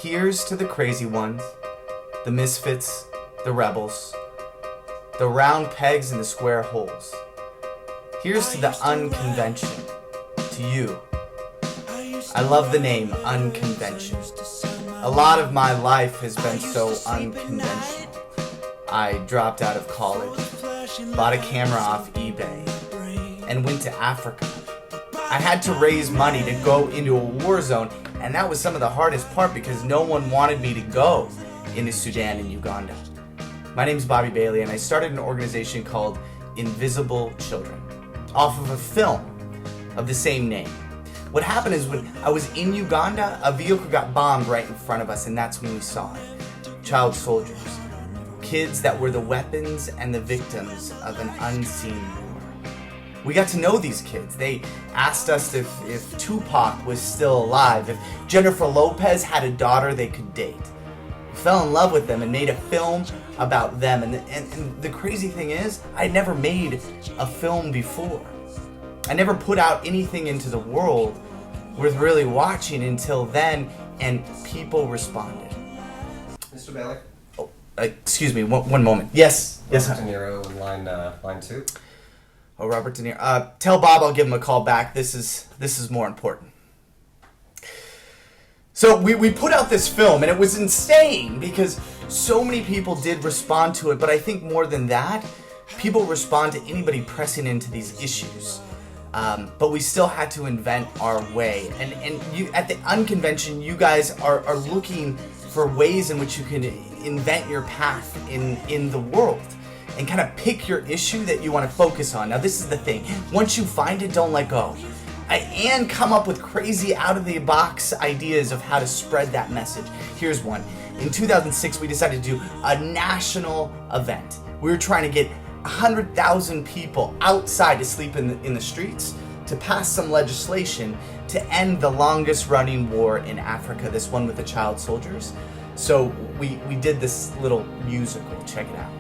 Here's to the crazy ones, the misfits, the rebels, the round pegs in the square holes. Here's to the UnConvention, to you. I love the name UnConvention. A lot of my life has been so unconventional. I dropped out of college, bought a camera off eBay, and went to Africa. I had to raise money to go into a war zone, and that was some of the hardest part because no one wanted me to go into Sudan and Uganda. My name's Bobby Bailey, and I started an organization called Invisible Children, off of a film of the same name. What happened is when I was in Uganda, a vehicle got bombed right in front of us, and that's when we saw it. Child soldiers. Kids that were the weapons and the victims of an unseen war. We got to know these kids. They asked us if Tupac was still alive, if Jennifer Lopez had a daughter they could date. We fell in love with them and made a film about them. And the crazy thing is, I never made a film before. I never put out anything into the world worth really watching until then, and people responded. Mr. Bailey? Oh, excuse me, one moment. Yes. Yes. Robert De Niro in line 2. Oh, Robert De Niro. Tell Bob I'll give him a call back. This is more important. So we put out this film, and it was insane because so many people did respond to it, but I think more than that, people respond to anybody pressing into these issues. But we still had to invent our way. And you, at the UnConvention, you guys are looking for ways in which you can invent your path in the world and kind of pick your issue that you want to focus on. Now, this is the thing. Once you find it, don't let go. And come up with crazy out-of-the-box ideas of how to spread that message. Here's one. In 2006, we decided to do a national event. We were trying to get 100,000 people outside to sleep in the streets to pass some legislation to end the longest running war in Africa, this one with the child soldiers. So we did this little musical. Check it out.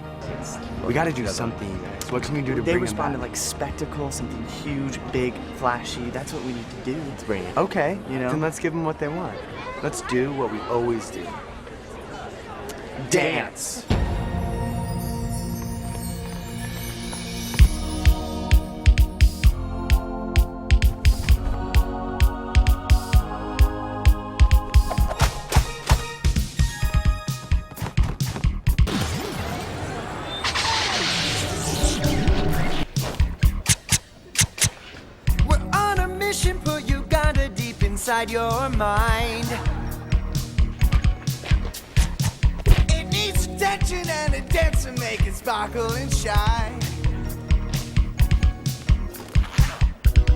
We gotta do something. So what can we do to bring They them responded back? like spectacle, something huge, big, flashy. That's what we need to do. Let's bring it. Okay, you know. Then let's give them what they want. Let's do what we always do. Dance. Put Uganda deep inside your mind. It needs attention and a dance to make it sparkle and shine.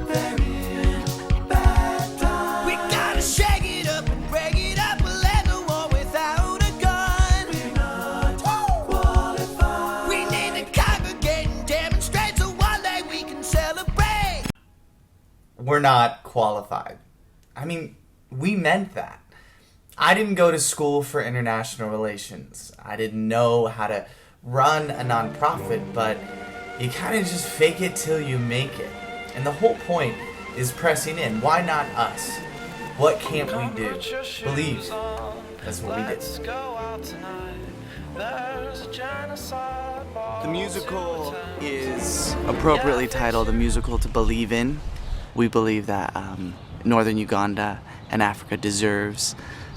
They're in bad times. We gotta shake it up and break it up and let the war without a gun. We're not qualified. We need to congregate and demonstrate so one day we can celebrate. We're not qualified. I mean, we meant that. I didn't go to school for international relations. I didn't know how to run a nonprofit, but you kind of just fake it till you make it. And the whole point is pressing in. Why not us? What can't we do? Believe. That's what we did. The musical is appropriately titled A Musical to Believe In. We believe that northern Uganda and Africa deserves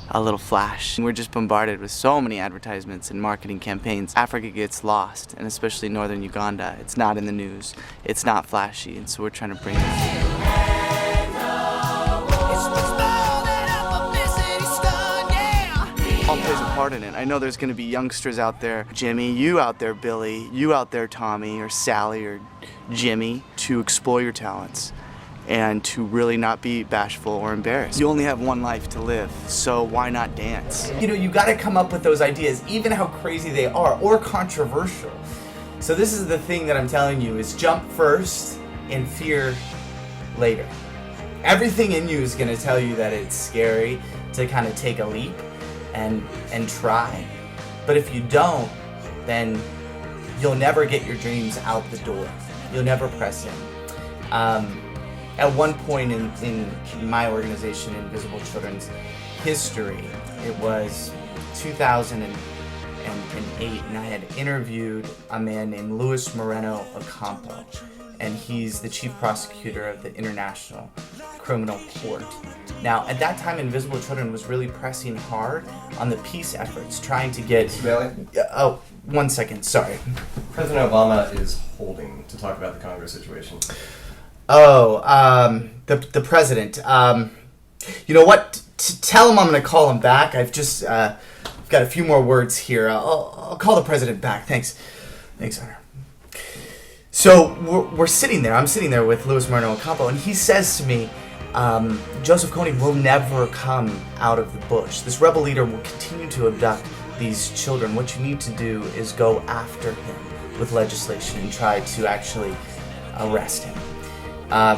a little flash. We're just bombarded with so many advertisements and marketing campaigns. Africa gets lost, and especially northern Uganda. It's not in the news, it's not flashy, and so we're trying to bring it. All plays a part in it. I know there's going to be youngsters out there, Jimmy, you out there, Billy, you out there, Tommy, or Sally, or Jimmy, to explore your talents and to really not be bashful or embarrassed. You only have one life to live, so why not dance? You know, you gotta come up with those ideas, even how crazy they are, or controversial. So this is the thing that I'm telling you, is jump first and fear later. Everything in you is gonna tell you that it's scary to kind of take a leap and try. But if you don't, then you'll never get your dreams out the door. You'll never press in. At one point in my organization, Invisible Children's, history. It was 2008, and I had interviewed a man named Luis Moreno Ocampo, and he's the chief prosecutor of the International Criminal Court. Now, at that time, Invisible Children was really pressing hard on the peace efforts, trying to get... Mr. Bailey, Oh, 1 second, sorry. President Obama is holding to talk about the Congo situation. Oh, the president. You know what? Tell him I'm going to call him back. I've just got a few more words here. I'll call the president back. Thanks, Hunter. So we're sitting there. I'm sitting there with Luis Moreno Ocampo, and he says to me, Joseph Kony will never come out of the bush. This rebel leader will continue to abduct these children. What you need to do is go after him with legislation and try to actually arrest him.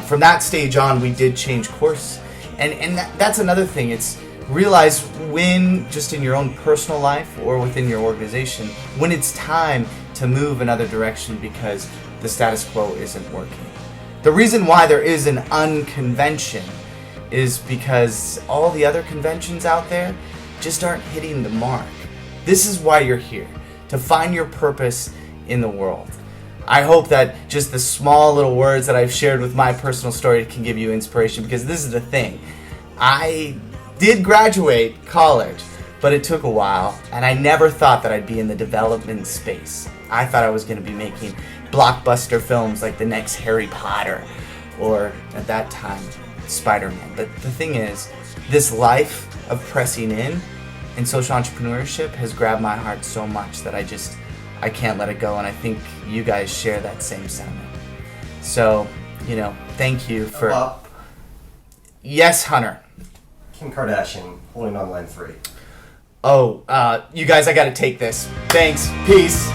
From that stage on, we did change course. And that's another thing. It's realize when, just in your own personal life or within your organization, when it's time to move another direction because the status quo isn't working. The reason why there is an UnConvention is because all the other conventions out there just aren't hitting the mark. This is why you're here, to find your purpose in the world. I hope that just the small little words that I've shared with my personal story can give you inspiration, because this is the thing. I did graduate college, but it took a while, and I never thought that I'd be in the development space. I thought I was going to be making blockbuster films like the next Harry Potter, or at that time, Spider-Man. But the thing is, this life of pressing in and social entrepreneurship has grabbed my heart so much that I can't let it go, and I think you guys share that same sentiment. So, thank you for... Hello? Yes, Hunter. Kim Kardashian holding on line 3. Oh, you guys, I gotta take this. Thanks. Peace.